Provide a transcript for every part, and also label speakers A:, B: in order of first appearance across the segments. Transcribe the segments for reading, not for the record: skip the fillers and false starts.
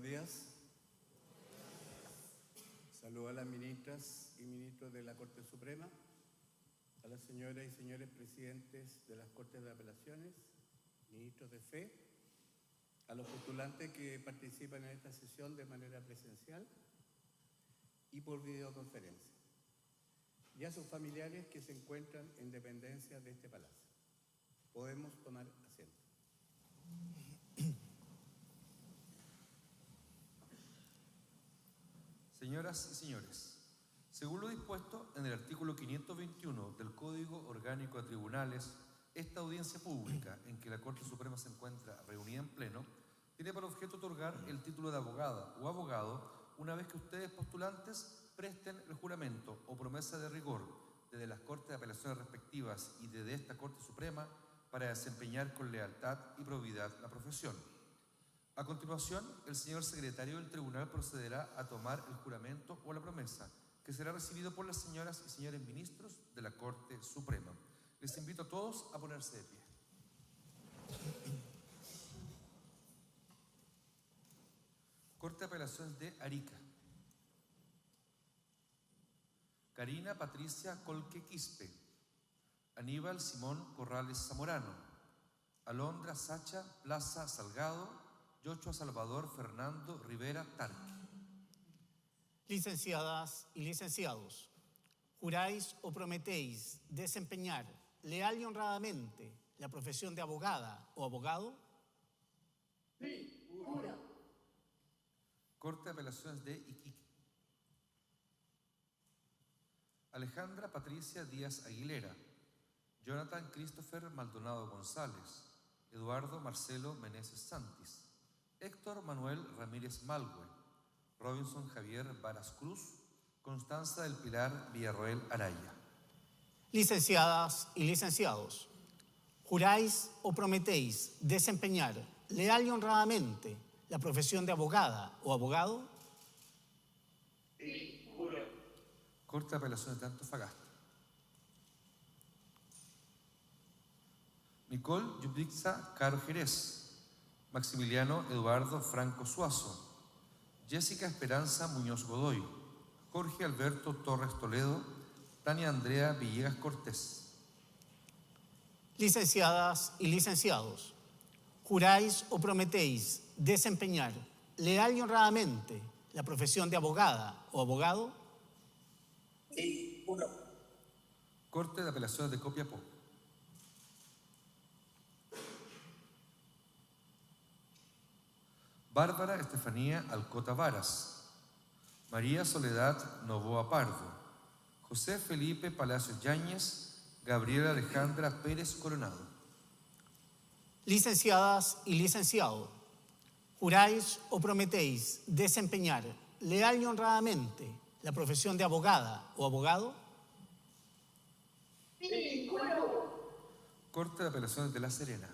A: días. Saludo a las ministras y ministros de la Corte Suprema, a las señoras y señores presidentes de las Cortes de Apelaciones, ministros de fe, a los postulantes que participan en esta sesión de manera presencial y por videoconferencia, y a sus familiares que se encuentran en dependencia de este palacio. Podemos tomar asiento.
B: Señoras y señores, según lo dispuesto en el artículo 521 del Código Orgánico de Tribunales, esta audiencia pública en que la Corte Suprema se encuentra reunida en pleno tiene por objeto otorgar el título de abogada o abogado una vez que ustedes postulantes presten el juramento o promesa de rigor desde las Cortes de Apelaciones respectivas y desde esta Corte Suprema para desempeñar con lealtad y probidad la profesión. A continuación, el señor secretario del tribunal procederá a tomar el juramento o la promesa, que será recibido por las señoras y señores ministros de la Corte Suprema. Les invito a todos a ponerse de pie. Corte de Apelaciones de Arica. Karina Patricia Colque Quispe, Aníbal Simón Corrales Zamorano, Alondra Sacha Plaza Salgado, Yochoa Salvador Fernando Rivera Tarque.
C: Licenciadas y licenciados, ¿juráis o prometéis desempeñar leal y honradamente la profesión de abogada o abogado?
D: Sí, juro.
B: Corte de Apelaciones de Iquique. Alejandra Patricia Díaz Aguilera, Jonathan Christopher Maldonado González, Eduardo Marcelo Meneses Santis, Héctor Manuel Ramírez Malgue, Robinson Javier Varas Cruz, Constanza del Pilar Villarroel Araya.
C: Licenciadas y licenciados, ¿juráis o prometéis desempeñar leal y honradamente la profesión de abogada o abogado?
D: Sí, juro.
B: Corte de Apelaciones de Antofagasta. Nicole Yubixa Caro Jerez, Maximiliano Eduardo Franco Suazo, Jessica Esperanza Muñoz Godoy, Jorge Alberto Torres Toledo, Tania Andrea Villegas Cortés.
C: Licenciadas y licenciados, ¿juráis o prometéis desempeñar leal y honradamente la profesión de abogada o abogado?
D: Sí, juro.
B: Corte de Apelaciones de Copiapó. Bárbara Estefanía Alcota Varas, María Soledad Novoa Pardo, José Felipe Palacios Yáñez, Gabriela Alejandra Pérez Coronado.
C: Licenciadas y licenciados, ¿juráis o prometéis desempeñar leal y honradamente la profesión de abogada o abogado?
D: Sí, juro.
B: Corte de Apelaciones de La Serena.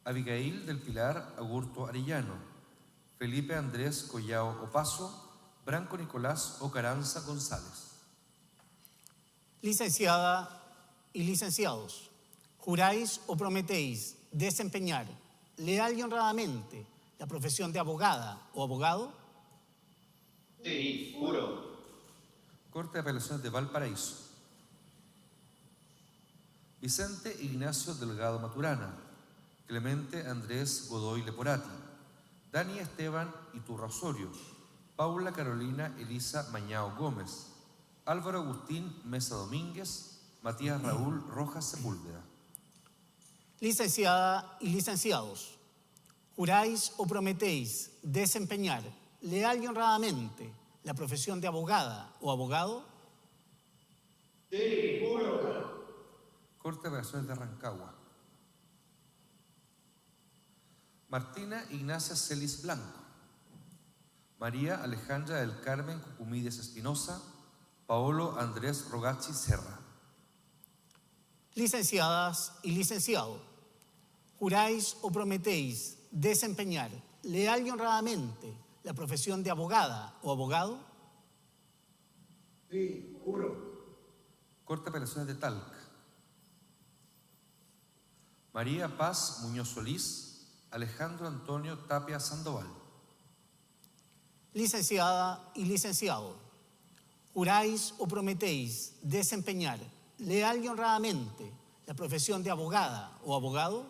B: Abigail del Pilar Agurto Arellano, Felipe Andrés Collao Opaso, Branco Nicolás Ocaranza González.
C: Licenciada y licenciados, ¿juráis o prometéis desempeñar leal y honradamente la profesión de abogada o abogado?
D: Sí, juro.
B: Corte de Apelaciones de Valparaíso. Vicente Ignacio Delgado Maturana, Clemente Andrés Godoy Leporati, Dani Esteban Iturra Osorio, Paula Carolina Elisa Mañao Gómez, Álvaro Agustín Mesa Domínguez, Matías Raúl Rojas Sepúlveda.
C: Licenciada y licenciados, ¿juráis o prometéis desempeñar leal y honradamente la profesión de abogada o abogado?
D: Sí, juro.
B: Corte de Apelaciones de Rancagua. Martina Ignacia Celis Blanco, María Alejandra del Carmen Cucumides Espinosa, Paolo Andrés Rogachi Serra.
C: Licenciadas y licenciados, ¿juráis o prometéis desempeñar leal y honradamente la profesión de abogada o abogado?
D: Sí, juro.
B: Corte de Apelaciones de Talca. María Paz Muñoz Solís, Alejandro Antonio Tapia Sandoval.
C: Licenciada y licenciado, ¿juráis o prometéis desempeñar leal y honradamente la profesión de abogada o abogado?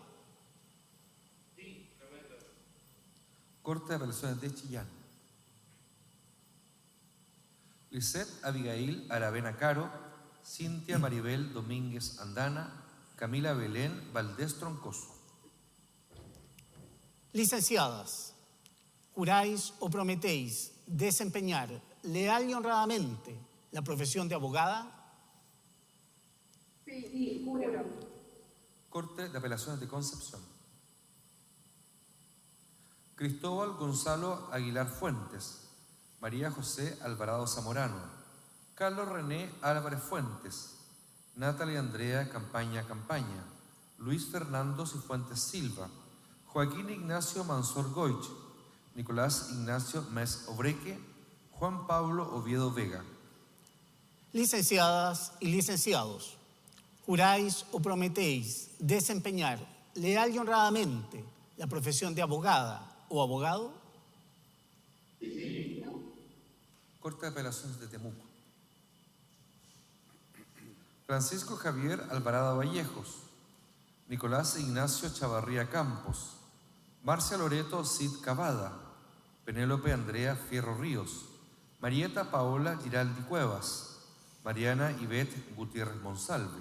B: Corte de Apelaciones de Chillán. Lisette Abigail Aravena Caro, Cintia Maribel Domínguez Andana, Camila Belén Valdés Troncoso.
C: Licenciadas, ¿juráis o prometéis desempeñar leal y honradamente la profesión de abogada?
D: Sí, juro.
B: Corte de Apelaciones de Concepción. Cristóbal Gonzalo Aguilar Fuentes, María José Alvarado Zamorano, Carlos René Álvarez Fuentes, Natalia Andrea Campaña Campaña, Luis Fernando Cifuentes Silva, Joaquín Ignacio Mansor Goich, Nicolás Ignacio Mes Obreque, Juan Pablo Oviedo Vega.
C: Licenciadas y licenciados, ¿juráis o prometéis desempeñar leal y honradamente la profesión de abogada o abogado?
B: Corte de Apelaciones de Temuco. Francisco Javier Alvarado Vallejos, Nicolás Ignacio Chavarría Campos, Marcia Loreto Cid Cavada, Penélope Andrea Fierro Ríos, Marieta Paola Giraldi Cuevas, Mariana Ivette Gutiérrez Monsalve,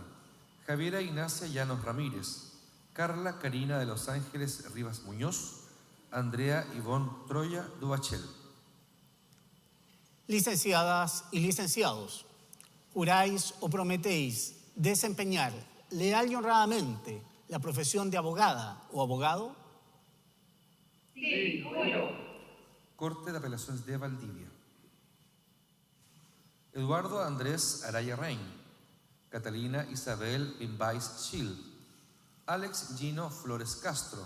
B: Javiera Ignacia Llanos Ramírez, Carla Karina de Los Ángeles Rivas Muñoz, Andrea Ivonne Troya Dubachel.
C: Licenciadas y licenciados, ¿juráis o prometéis desempeñar leal y honradamente la profesión de abogada o abogado?
D: Sí, juro.
B: Corte de Apelaciones de Valdivia. Eduardo Andrés Araya Rein, Catalina Isabel Bimbais Schill, Alex Gino Flores Castro,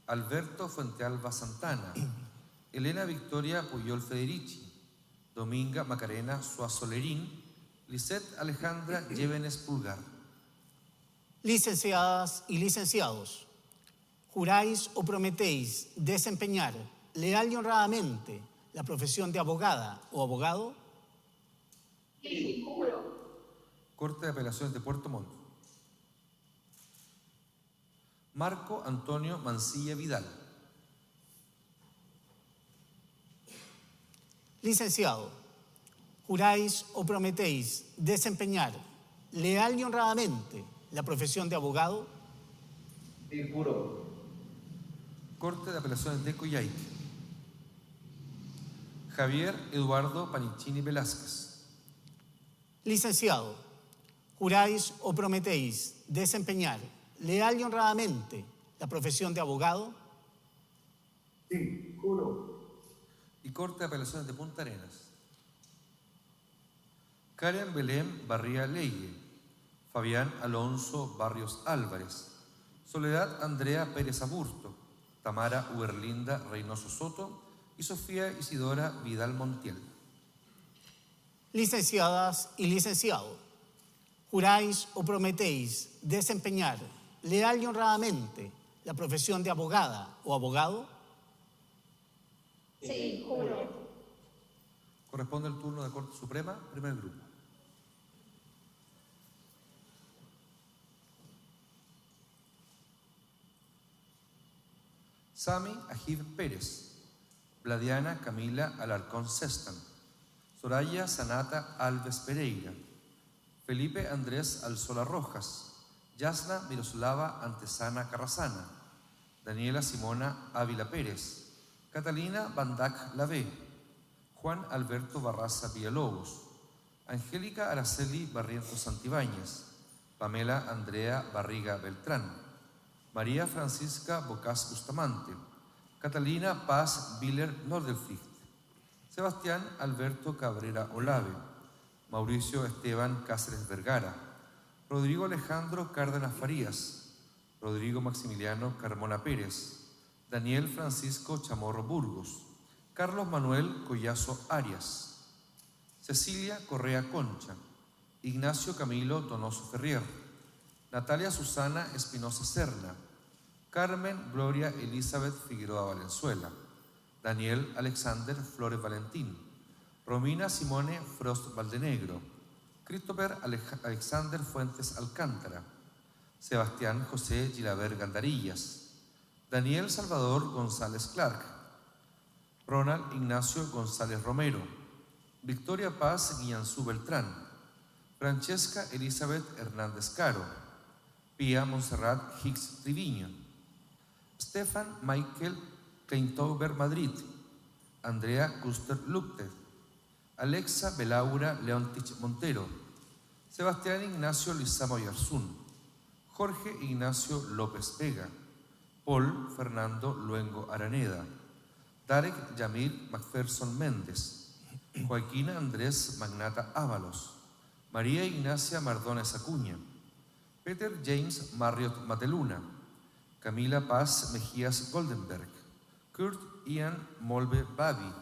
B: Alberto Fuentealba Santana, Elena Victoria Puyol Federici, Dominga Macarena Suazolerín, Lisette Alejandra Llévenes Pulgar.
C: Licenciadas y licenciados, ¿juráis o prometéis desempeñar leal y honradamente la profesión de abogada o abogado?
D: Sí, juro.
B: Corte de Apelaciones de Puerto Montt. Marco Antonio Mancilla Vidal.
C: Licenciado, ¿juráis o prometéis desempeñar leal y honradamente la profesión de abogado?
D: Sí, juro.
B: Corte de Apelaciones de Coyhaique. Javier Eduardo Panicini Velázquez.
C: Licenciado, ¿juráis o prometéis desempeñar leal y honradamente la profesión de abogado?
D: Sí, juro.
B: Y Corte de Apelaciones de Punta Arenas. Karen Belén Barría Leye, Fabián Alonso Barrios Álvarez, Soledad Andrea Pérez Aburto, Tamara Uberlinda Reynoso Soto y Sofía Isidora Vidal Montiel.
C: Licenciadas y licenciados, ¿juráis o prometéis desempeñar leal y honradamente la profesión de abogada o abogado?
D: Sí, juro.
B: Corresponde el turno de Corte Suprema, primer grupo. Sami Ajib Pérez, Vladiana Camila Alarcón Cestan, Soraya Sanata Alves Pereira, Felipe Andrés Alzola Rojas, Yasna Miroslava Antesana Carrasana, Daniela Simona Ávila Pérez, Catalina Bandac Lavé, Juan Alberto Barraza Villalobos, Angélica Araceli Barrientos Santibáñez, Pamela Andrea Barriga Beltrán, María Francisca Bocas Bustamante, Catalina Paz Viller Nordelflicht, Sebastián Alberto Cabrera Olave, Mauricio Esteban Cáceres Vergara, Rodrigo Alejandro Cárdenas Farías, Rodrigo Maximiliano Carmona Pérez, Daniel Francisco Chamorro Burgos, Carlos Manuel Collazo Arias, Cecilia Correa Concha, Ignacio Camilo Donoso Ferrier, Natalia Susana Espinosa Serna, Carmen Gloria Elizabeth Figueroa Valenzuela, Daniel Alexander Flores Valentín, Romina Simone Frost Valdenegro, Christopher Alexander Fuentes Alcántara, Sebastián José Gilabert Gandarillas, Daniel Salvador González Clark, Ronald Ignacio González Romero, Victoria Paz Guianzú Beltrán, Francesca Elizabeth Hernández Caro, Pía Montserrat Hicks Triviño, Stefan Michael Kleintauber Madrid, Andrea Custer Lupte, Alexa Belaura Leontich Montero, Sebastián Ignacio Lizama Oyarzún, Jorge Ignacio López Vega, Paul Fernando Luengo Araneda, Tarek Yamir Macpherson Méndez, Joaquín Andrés Magnata Ábalos, María Ignacia Mardones Acuña, Peter James Marriott Mateluna, Camila Paz Mejías Goldenberg, Kurt Ian Molve Babi,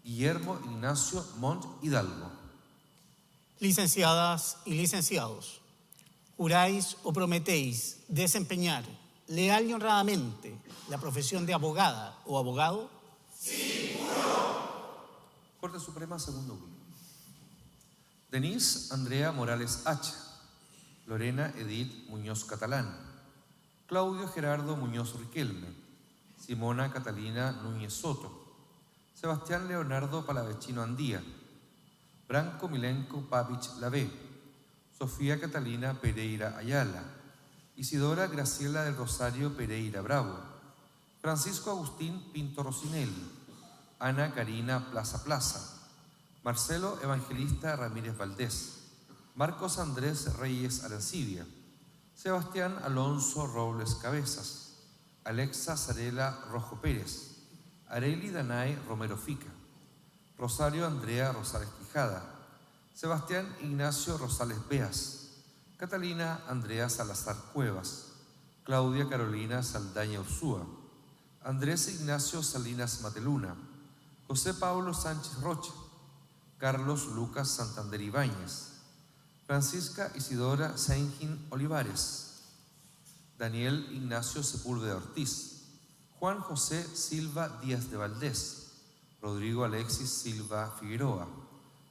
B: Guillermo Ignacio Montt Hidalgo.
C: Licenciadas y licenciados, juráis o prometéis desempeñar leal y honradamente la profesión de abogada o abogado.
B: Sí, juro. Corte Suprema, segundo grupo. Denise Andrea Morales Hacha, Lorena Edith Muñoz Catalán, Claudio Gerardo Muñoz Riquelme, Simona Catalina Núñez Soto, Sebastián Leonardo Palavecino Andía, Branco Milenko Pavich Lavé, Sofía Catalina Pereira Ayala, Isidora Graciela del Rosario Pereira Bravo, Francisco Agustín Pinto Rosinelli, Ana Karina Plaza, Marcelo Evangelista Ramírez Valdés, Marcos Andrés Reyes Arancibia, Sebastián Alonso Robles Cabezas, Alexa Sarela Rojo Pérez, Areli Danae Romero Fica, Rosario Andrea Rosales Quijada, Sebastián Ignacio Rosales Beas, Catalina Andrea Salazar Cuevas, Claudia Carolina Saldaña Ursúa, Andrés Ignacio Salinas Mateluna, José Pablo Sánchez Rocha, Carlos Lucas Santander Ibáñez, Francisca Isidora Sainjín Olivares, Daniel Ignacio Sepúlveda Ortiz, Juan José Silva Díaz de Valdés, Rodrigo Alexis Silva Figueroa,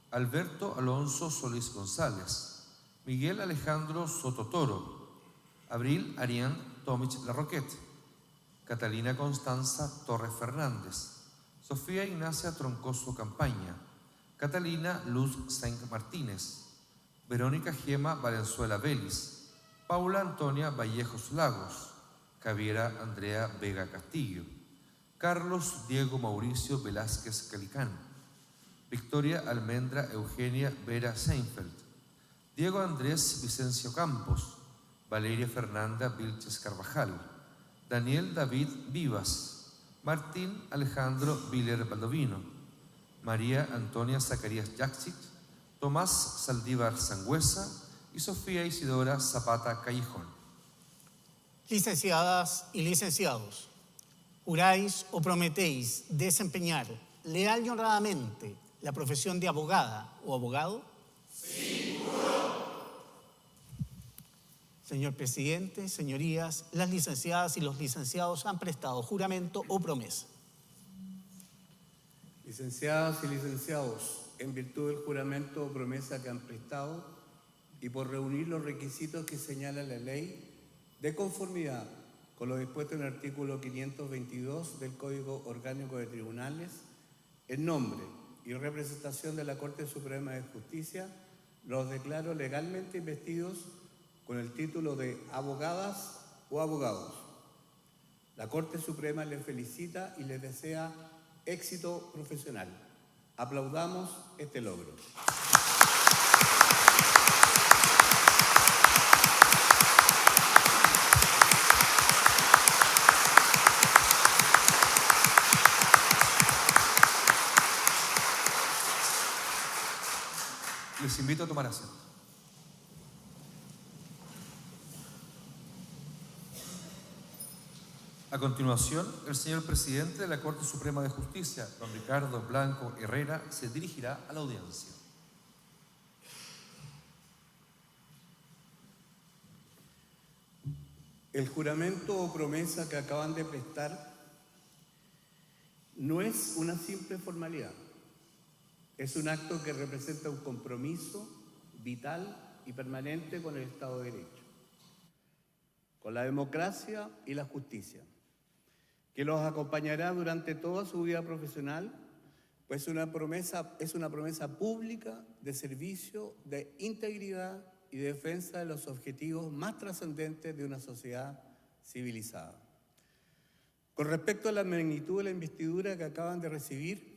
B: Alberto Alonso Solís González, Miguel Alejandro Soto Toro, Abril Arián Tomich Larroquette, Catalina Constanza Torres Fernández, Sofía Ignacia Troncoso Campaña, Catalina Luz Sainz Martínez, Verónica Gema Valenzuela Vélez, Paula Antonia Vallejos Lagos, Javiera Andrea Vega Castillo, Carlos Diego Mauricio Velázquez Calicán, Victoria Almendra Eugenia Vera Seinfeld, Diego Andrés Vicencio Campos, Valeria Fernanda Vilches Carvajal, Daniel David Vivas, Martín Alejandro Viller Baldovino, María Antonia Zacarías Jaksic, Tomás Saldívar Sangüesa y Sofía Isidora Zapata Callejón.
C: Licenciadas y licenciados, juráis o prometéis desempeñar leal y honradamente la profesión de abogada o abogado. Sí, juro. Señor presidente, señorías, las licenciadas y los licenciados han prestado juramento o promesa.
A: Licenciadas y licenciados, en virtud del juramento o promesa que han prestado y por reunir los requisitos que señala la ley, de conformidad con lo dispuesto en el artículo 522 del Código Orgánico de Tribunales, en nombre y representación de la Corte Suprema de Justicia, los declaro legalmente investidos con el título de abogadas o abogados. La Corte Suprema les felicita y les desea éxito profesional. Aplaudamos este logro.
B: Les invito a tomar asiento. A continuación, el señor presidente de la Corte Suprema de Justicia, don Ricardo Blanco Herrera, se dirigirá a la audiencia.
A: El juramento o promesa que acaban de prestar no es una simple formalidad, es un acto que representa un compromiso vital y permanente con el Estado de Derecho, con la democracia y la justicia, que los acompañará durante toda su vida profesional, pues es una promesa pública de servicio, de integridad y de defensa de los objetivos más trascendentes de una sociedad civilizada. Con respecto a la magnitud de la investidura que acaban de recibir,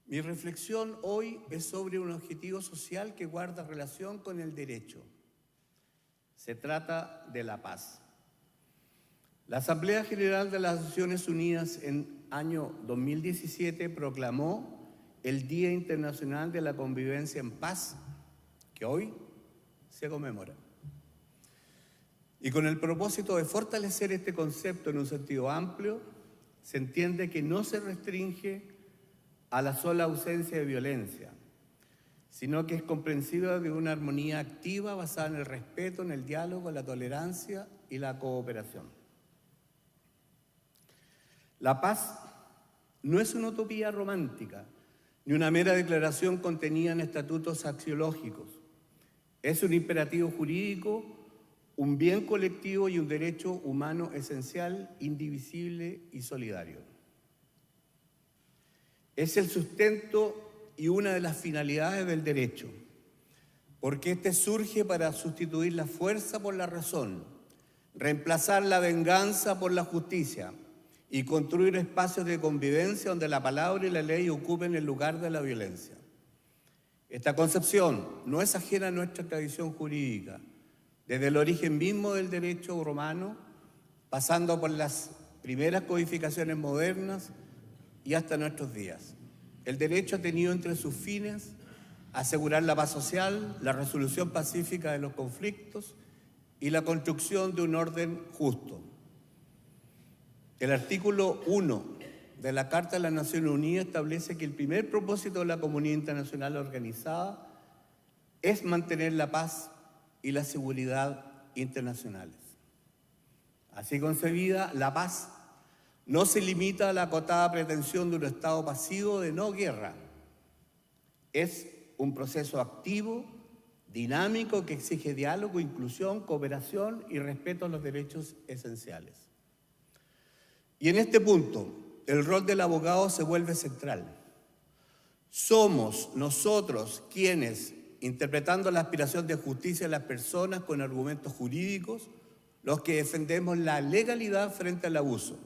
A: mi reflexión hoy es sobre un objetivo social que guarda relación con el derecho. Se trata de la paz. La Asamblea General de las Naciones Unidas en año 2017 proclamó el Día Internacional de la Convivencia en Paz, que hoy se conmemora. Y con el propósito de fortalecer este concepto en un sentido amplio, se entiende que no se restringe a la sola ausencia de violencia, sino que es comprensiva de una armonía activa basada en el respeto, en el diálogo, la tolerancia y la cooperación. La paz no es una utopía romántica, ni una mera declaración contenida en estatutos axiológicos. Es un imperativo jurídico, un bien colectivo y un derecho humano esencial, indivisible y solidario. Es el sustento y una de las finalidades del derecho, porque éste surge para sustituir la fuerza por la razón, reemplazar la venganza por la justicia y construir espacios de convivencia donde la palabra y la ley ocupen el lugar de la violencia. Esta concepción no es ajena a nuestra tradición jurídica, desde el origen mismo del derecho romano, pasando por las primeras codificaciones modernas y hasta nuestros días. El derecho ha tenido entre sus fines asegurar la paz social, la resolución pacífica de los conflictos y la construcción de un orden justo. El artículo 1 de la Carta de las Naciones Unidas establece que el primer propósito de la comunidad internacional organizada es mantener la paz y la seguridad internacionales. Así concebida, la paz no se limita a la acotada pretensión de un Estado pasivo de no guerra. Es un proceso activo, dinámico, que exige diálogo, inclusión, cooperación y respeto a los derechos esenciales. Y en este punto, el rol del abogado se vuelve central. Somos nosotros quienes, interpretando la aspiración de justicia de las personas con argumentos jurídicos, los que defendemos la legalidad frente al abuso.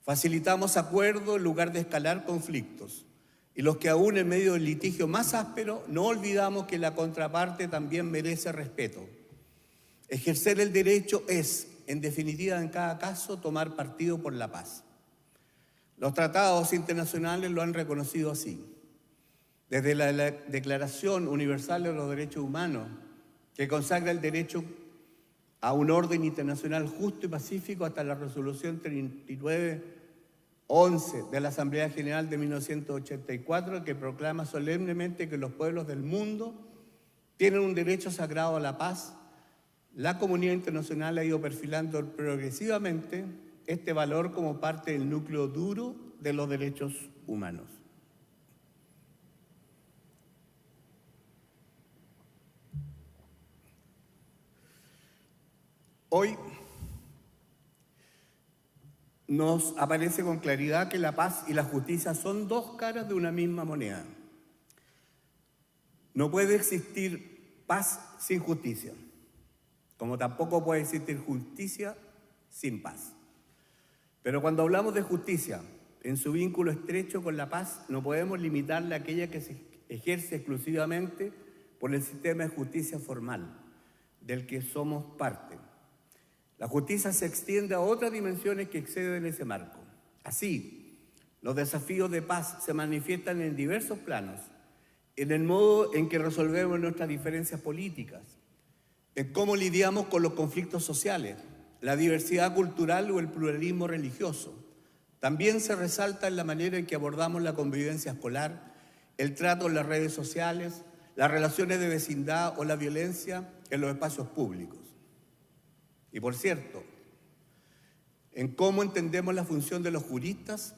A: Facilitamos acuerdos en lugar de escalar conflictos. Y los que aún en medio del litigio más áspero no olvidamos que la contraparte también merece respeto. Ejercer el derecho es, en definitiva, en cada caso, tomar partido por la paz. Los tratados internacionales lo han reconocido así. Desde la Declaración Universal de los Derechos Humanos, que consagra el derecho a un orden internacional justo y pacífico, hasta la Resolución 3911 de la Asamblea General de 1984, que proclama solemnemente que los pueblos del mundo tienen un derecho sagrado a la paz. La comunidad internacional ha ido perfilando progresivamente este valor como parte del núcleo duro de los derechos humanos. Hoy nos aparece con claridad que la paz y la justicia son dos caras de una misma moneda. No puede existir paz sin justicia, como tampoco puede existir justicia sin paz. Pero cuando hablamos de justicia, en su vínculo estrecho con la paz, no podemos limitarla a aquella que se ejerce exclusivamente por el sistema de justicia formal, del que somos parte. La justicia se extiende a otras dimensiones que exceden ese marco. Así, los desafíos de paz se manifiestan en diversos planos, en el modo en que resolvemos nuestras diferencias políticas, en cómo lidiamos con los conflictos sociales, la diversidad cultural o el pluralismo religioso. También se resalta en la manera en que abordamos la convivencia escolar, el trato en las redes sociales, las relaciones de vecindad o la violencia en los espacios públicos. Y por cierto, en cómo entendemos la función de los juristas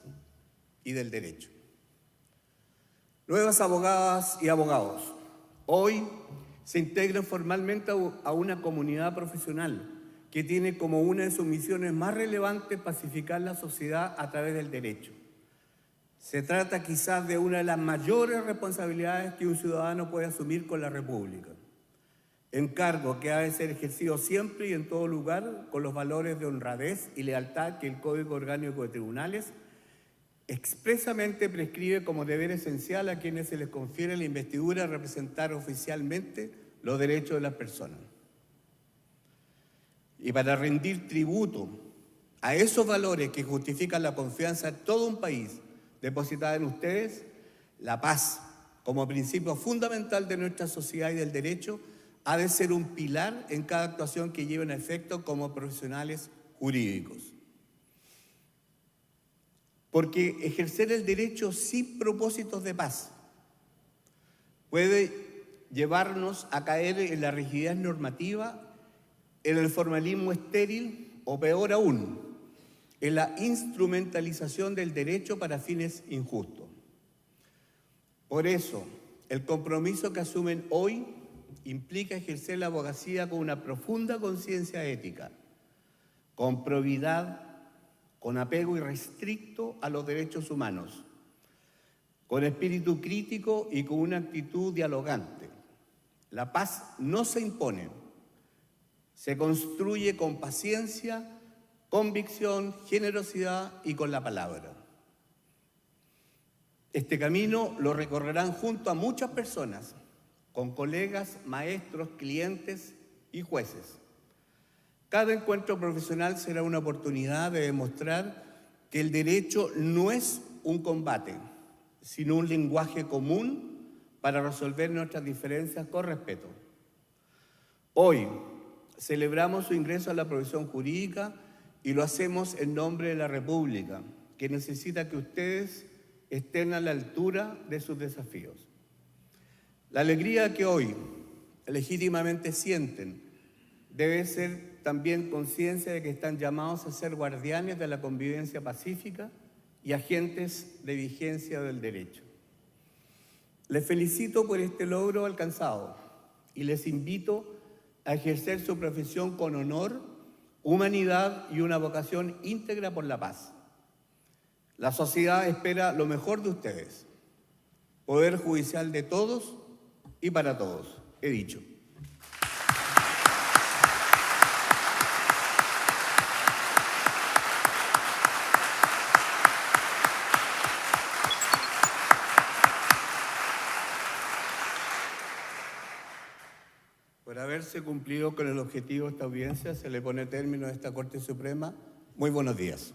A: y del derecho. Nuevas abogadas y abogados, hoy se integran formalmente a una comunidad profesional que tiene como una de sus misiones más relevantes pacificar la sociedad a través del derecho. Se trata quizás de una de las mayores responsabilidades que un ciudadano puede asumir con la República. Encargo que ha de ser ejercido siempre y en todo lugar con los valores de honradez y lealtad que el Código Orgánico de Tribunales expresamente prescribe como deber esencial a quienes se les confiere la investidura de representar oficialmente los derechos de las personas. Y para rendir tributo a esos valores que justifican la confianza de todo un país depositada en ustedes, la paz, como principio fundamental de nuestra sociedad y del derecho, ha de ser un pilar en cada actuación que lleven a efecto como profesionales jurídicos. Porque ejercer el derecho sin propósitos de paz puede llevarnos a caer en la rigidez normativa, en el formalismo estéril o peor aún, en la instrumentalización del derecho para fines injustos. Por eso, el compromiso que asumen hoy implica ejercer la abogacía con una profunda conciencia ética, con probidad, con apego irrestricto a los derechos humanos, con espíritu crítico y con una actitud dialogante. La paz no se impone, se construye con paciencia, convicción, generosidad y con la palabra. Este camino lo recorrerán junto a muchas personas, con colegas, maestros, clientes y jueces. Cada encuentro profesional será una oportunidad de demostrar que el derecho no es un combate, sino un lenguaje común para resolver nuestras diferencias con respeto. Hoy celebramos su ingreso a la profesión jurídica y lo hacemos en nombre de la República, que necesita que ustedes estén a la altura de sus desafíos. La alegría que hoy legítimamente sienten debe ser también conciencia de que están llamados a ser guardianes de la convivencia pacífica y agentes de vigencia del derecho. Les felicito por este logro alcanzado y les invito a ejercer su profesión con honor, humanidad y una vocación íntegra por la paz. La sociedad espera lo mejor de ustedes, poder judicial de todos y para todos, he dicho. Por haberse cumplido con el objetivo de esta audiencia, se le pone término a esta Corte Suprema. Muy buenos días.